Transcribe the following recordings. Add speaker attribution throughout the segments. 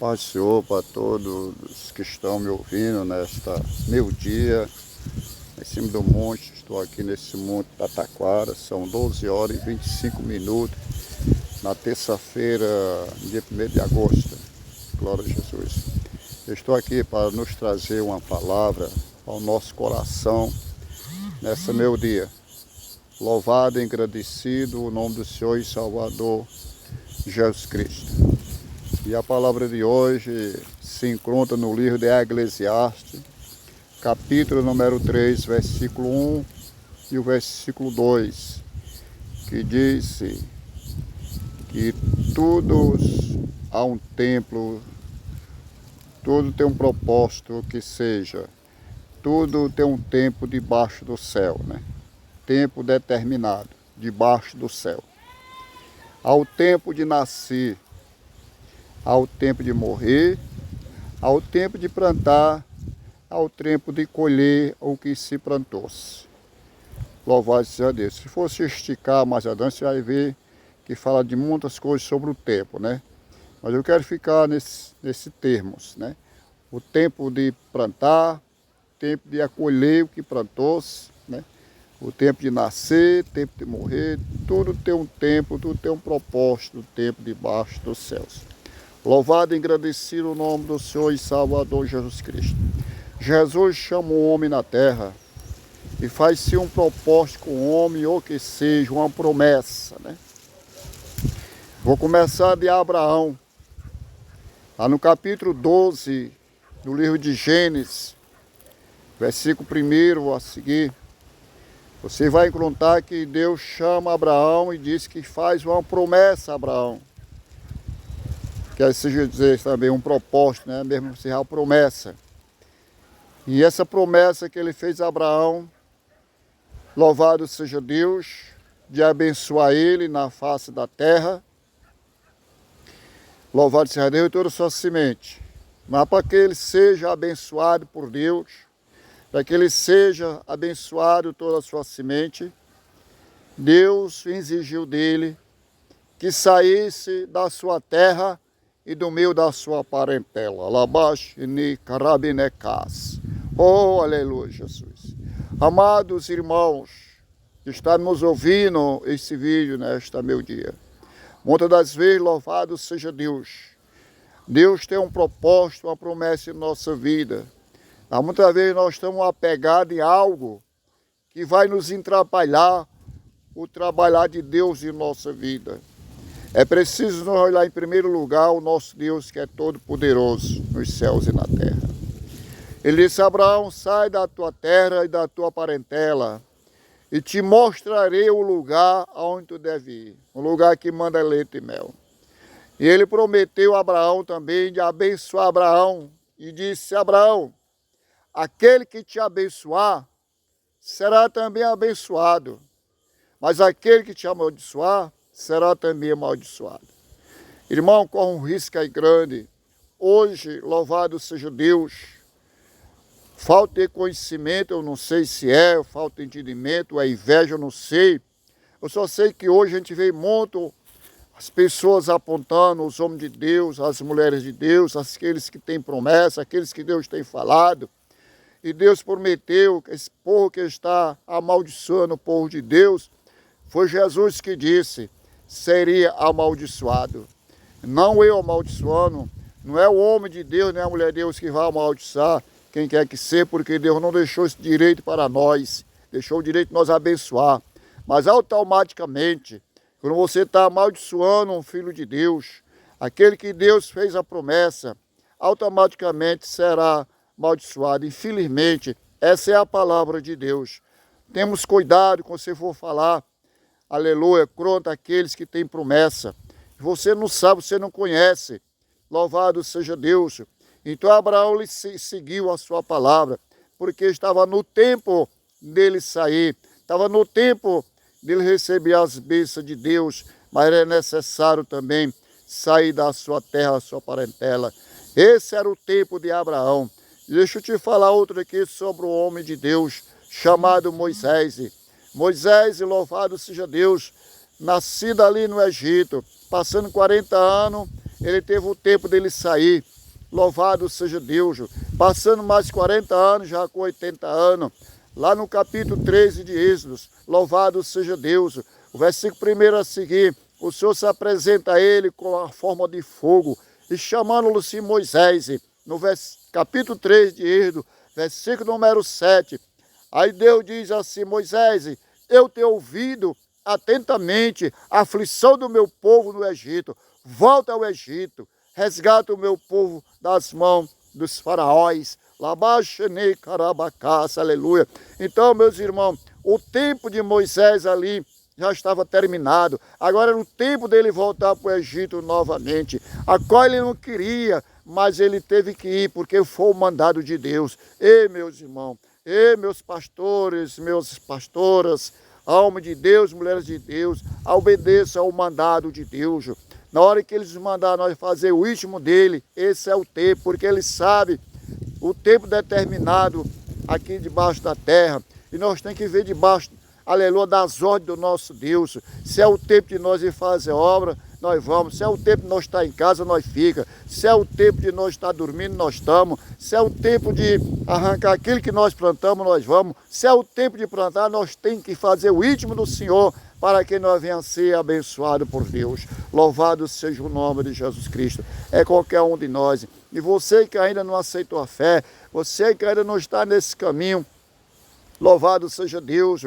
Speaker 1: Paz do Senhor para todos que estão me ouvindo nesta meio-dia, em cima do monte. Estou aqui nesse monte da Taquara, são 12 horas e 25 minutos, na terça-feira, dia 1º de agosto. Glória a Jesus. Eu estou aqui para nos trazer uma palavra ao nosso coração nessa meio-dia. Louvado e agradecido o nome do Senhor e Salvador Jesus Cristo. E a palavra de hoje se encontra no livro de Eclesiastes, capítulo número 3, versículo 1 e o versículo 2, que diz que tudo há um tempo, tudo tem um propósito que seja, tudo tem um tempo debaixo do céu, né? Tempo determinado, debaixo do céu. Há o tempo de nascer, há o tempo de morrer, há o tempo de plantar, há o tempo de colher o que se plantou-se. Louvado seja Deus. Se fosse esticar mais adiante, você vai ver que fala de muitas coisas sobre o tempo, né? Mas eu quero ficar nesse termos, né? O tempo de plantar, o tempo de acolher o que plantou-se, né? O tempo de nascer, o tempo de morrer, tudo tem um tempo, tudo tem um propósito, o tempo debaixo dos céus. Louvado e agradecido o nome do Senhor e Salvador Jesus Cristo. Jesus chama o homem na terra e faz-se um propósito com o homem, ou que seja, uma promessa, né? Vou começar de Abraão, lá no capítulo 12 do livro de Gênesis, versículo 1 a seguir. Você vai encontrar que Deus chama Abraão e diz que faz uma promessa a Abraão. Quer dizer também um propósito, né? Mesmo se a promessa. E essa promessa que ele fez a Abraão, louvado seja Deus, de abençoar ele na face da terra. Louvado seja Deus e toda a sua semente. Mas para que ele seja abençoado por Deus, para que ele seja abençoado toda a sua semente, Deus exigiu dele que saísse da sua terra e do meio da sua parentela. Oh, aleluia, Jesus. Amados irmãos que estão nos ouvindo esse vídeo nesta meio-dia, muitas das vezes, louvado seja Deus. Deus tem um propósito, uma promessa em nossa vida. Mas muitas vezes nós estamos apegados em algo que vai nos atrapalhar o trabalhar de Deus em nossa vida. É preciso nós olhar em primeiro lugar o nosso Deus que é todo poderoso nos céus e na terra. Ele disse: Abraão, sai da tua terra e da tua parentela e te mostrarei o lugar aonde tu deve ir, um lugar que manda leite e mel. E ele prometeu a Abraão também de abençoar Abraão e disse: Abraão, aquele que te abençoar será também abençoado, mas aquele que te amaldiçoar será também amaldiçoado. Irmão, corre um risco aí grande. Hoje, louvado seja Deus, falta de conhecimento, eu não sei se é, falta de entendimento, é inveja, eu não sei. Eu só sei que hoje a gente vê muito as pessoas apontando os homens de Deus, as mulheres de Deus, aqueles que têm promessa, aqueles que Deus tem falado. E Deus prometeu que esse povo que está amaldiçoando o povo de Deus, foi Jesus que disse, seria amaldiçoado. Não eu amaldiçoando, não é o homem de Deus, nem a mulher de Deus que vai amaldiçoar quem quer que seja, porque Deus não deixou esse direito para nós, deixou o direito de nós abençoar. Mas automaticamente, quando você está amaldiçoando um filho de Deus, aquele que Deus fez a promessa, automaticamente será amaldiçoado. Infelizmente, essa é a palavra de Deus. Temos cuidado quando você for falar, aleluia, contra aqueles que têm promessa. Você não sabe, você não conhece. Louvado seja Deus. Então Abraão lhe seguiu a sua palavra, porque estava no tempo dele sair, estava no tempo dele receber as bênçãos de Deus, mas era necessário também sair da sua terra, da sua parentela. Esse era o tempo de Abraão. Deixa eu te falar outro aqui sobre o homem de Deus, chamado Moisés. Moisés, louvado seja Deus, nascido ali no Egito, passando 40 anos, ele teve o tempo dele sair. Louvado seja Deus. Passando mais 40 anos, já com 80 anos. Lá no capítulo 13 de Êxodos. Louvado seja Deus. O versículo 1 a seguir. O Senhor se apresenta a ele com a forma de fogo. E chamando-lhe Moisés. No capítulo 3 de Êxodo. Versículo número 7. Aí Deus diz assim: Moisés, eu tenho ouvido atentamente a aflição do meu povo no Egito. Volta ao Egito, resgata o meu povo das mãos dos faraós. Labaxenei carabacaça, aleluia. Então, meus irmãos, o tempo de Moisés ali já estava terminado. Agora era o tempo dele voltar para o Egito novamente. A qual ele não queria, mas ele teve que ir, porque foi o mandado de Deus. Ei, meus irmãos, ei, meus pastores, meus pastoras, alma de Deus, mulheres de Deus, obedeça ao mandado de Deus. Na hora que eles mandaram nós fazer o ritmo dele, esse é o tempo, porque ele sabe o tempo determinado aqui debaixo da terra. E nós temos que ver debaixo, aleluia, das ordens do nosso Deus. Se é o tempo de nós ir fazer obra, nós vamos. Se é o tempo de nós estar em casa, nós fica. Se é o tempo de nós estar dormindo, nós estamos. Se é o tempo de arrancar aquilo que nós plantamos, nós vamos. Se é o tempo de plantar, nós temos que fazer o ritmo do Senhor, para que nós venhamos a ser abençoados por Deus. Louvado seja o nome de Jesus Cristo. É qualquer um de nós. E você que ainda não aceitou a fé, você que ainda não está nesse caminho, louvado seja Deus.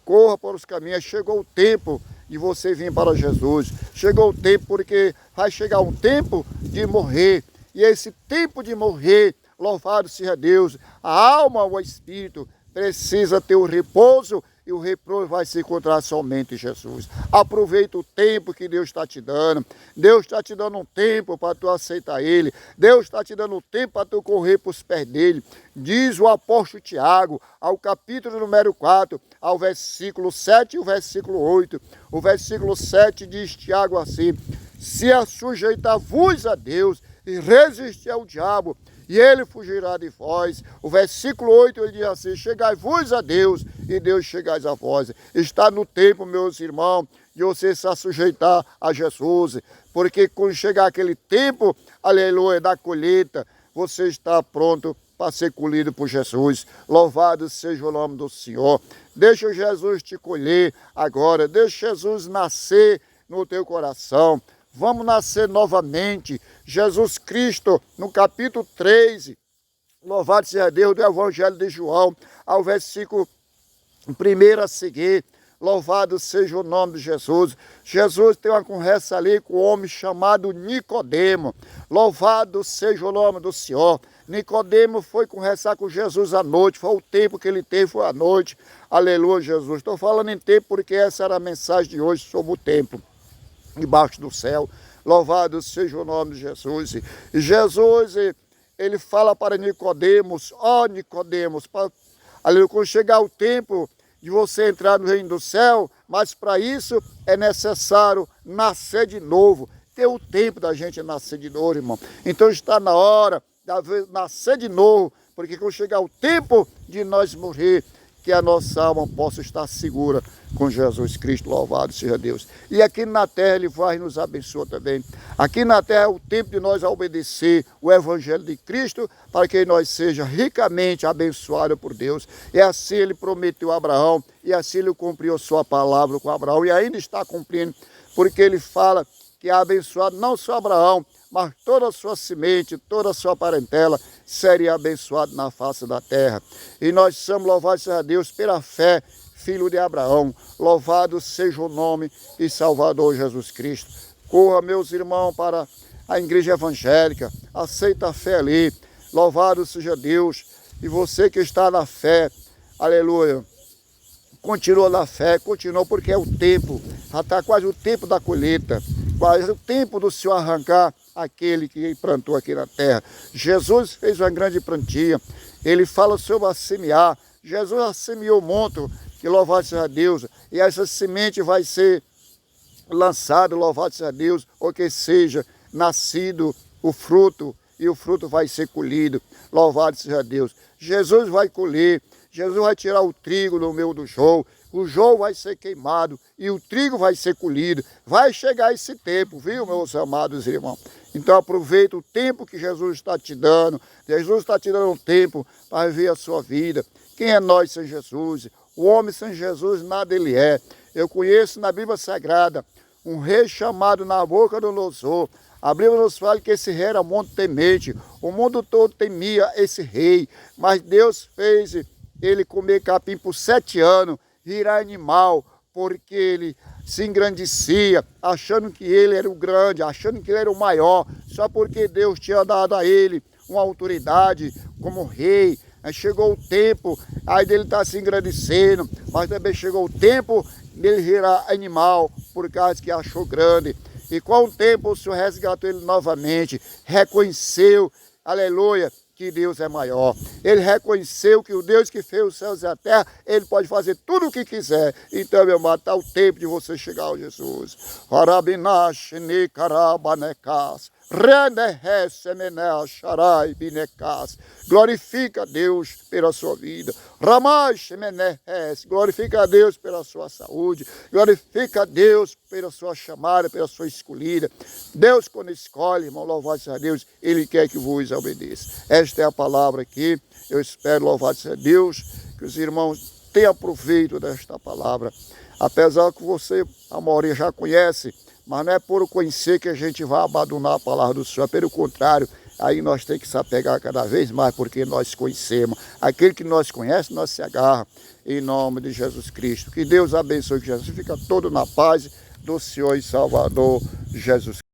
Speaker 1: Corra para os caminhos. Chegou o tempo de você vir para Jesus. Chegou o tempo, porque vai chegar um tempo de morrer. E esse tempo de morrer, louvado seja Deus, a alma ou o espírito precisa ter o repouso, e o repouso vai se encontrar somente em Jesus. Aproveita o tempo que Deus está te dando. Deus está te dando um tempo para tu aceitar Ele. Deus está te dando um tempo para tu correr para os pés dEle. Diz o apóstolo Tiago, ao capítulo número 4, ao versículo 7 e o versículo 8. O versículo 7 diz Tiago assim: se assujeitar-vos a Deus e resistir ao diabo, e ele fugirá de vós. O versículo 8 ele diz assim: chegai-vos a Deus, e Deus chegais a vós. Está no tempo, meus irmãos, de você se sujeitar a Jesus, porque quando chegar aquele tempo, aleluia, da colheita, você está pronto para ser colhido por Jesus. Louvado seja o nome do Senhor. Deixa Jesus te colher agora, deixa Jesus nascer no teu coração. Vamos nascer novamente. Jesus Cristo, no capítulo 13, louvado seja Deus, do Evangelho de João, ao versículo 1 a seguir, louvado seja o nome de Jesus. Jesus tem uma conversa ali com um homem chamado Nicodemo. Louvado seja o nome do Senhor. Nicodemo foi conversar com Jesus à noite, foi o tempo que ele teve, foi à noite. Aleluia, Jesus. Estou falando em tempo porque essa era a mensagem de hoje sobre o tempo debaixo do céu. Louvado seja o nome de Jesus. E Jesus, ele fala para Nicodemos: ó Nicodemos, quando chegar o tempo de você entrar no reino do céu, mas para isso é necessário nascer de novo. Tem o tempo da gente nascer de novo, irmão. Então está na hora de nascer de novo, porque quando chegar o tempo de nós morrer, que a nossa alma possa estar segura com Jesus Cristo, louvado seja Deus. E aqui na terra Ele vai nos abençoar também. Aqui na terra é o tempo de nós obedecer o Evangelho de Cristo, para que nós seja ricamente abençoados por Deus. E assim Ele prometeu a Abraão, e assim Ele cumpriu a sua palavra com Abraão, e ainda está cumprindo, porque Ele fala que é abençoado não só Abraão, mas toda a sua semente, toda a sua parentela seria abençoado na face da terra. E nós somos, louvados seja Deus, pela fé, filho de Abraão. Louvado seja o nome e Salvador Jesus Cristo. Corra, meus irmãos, para a igreja evangélica, aceita a fé ali. Louvado seja Deus. E você que está na fé, aleluia, continua na fé, continua, porque é o tempo, já está quase o tempo da colheita, quase o tempo do Senhor arrancar aquele que plantou aqui na terra. Jesus fez uma grande plantia. Ele fala sobre a semear. Jesus semeou muito, que louvado seja Deus. E essa semente vai ser lançada, louvado seja Deus, ou que seja nascido o fruto, e o fruto vai ser colhido. Louvado seja Deus. Jesus vai colher. Jesus vai tirar o trigo do meio do joio. O joio vai ser queimado e o trigo vai ser colhido. Vai chegar esse tempo, viu, meus amados irmãos? Então aproveita o tempo que Jesus está te dando. Jesus está te dando um tempo para viver a sua vida. Quem é nós sem Jesus? O homem sem Jesus nada ele é. Eu conheço na Bíblia Sagrada um rei chamado Nabucodonosor. A Bíblia nos fala que esse rei era muito temente. O mundo todo temia esse rei. Mas Deus fez ele comer capim por 7 anos, virar animal, porque ele se engrandecia, achando que ele era o grande, achando que ele era o maior, só porque Deus tinha dado a ele uma autoridade como rei. Aí chegou o tempo, aí dele está se engrandecendo, mas também chegou o tempo dele virar animal, por causa que achou grande. E com o tempo o Senhor resgatou ele novamente, reconheceu, aleluia, que Deus é maior. Ele reconheceu que o Deus que fez os céus e a terra, ele pode fazer tudo o que quiser. Então, meu amado, está o tempo de você chegar ao Jesus. Glorifica a Deus pela sua vida. Glorifica a Deus pela sua saúde. Glorifica a Deus pela sua chamada, pela sua escolhida. Deus, quando escolhe, irmão, louvado seja Deus, Ele quer que vos obedeça. Esta é a palavra aqui. Eu espero, louvado seja Deus, que os irmãos tenham proveito desta palavra. Apesar que você, a maioria, já conhece, mas não é por conhecer que a gente vai abandonar a palavra do Senhor. Pelo contrário, aí nós temos que se apegar cada vez mais, porque nós conhecemos. Aquele que nós conhece, nós se agarra em nome de Jesus Cristo. Que Deus abençoe, que Jesus fica todo na paz do Senhor e Salvador Jesus Cristo.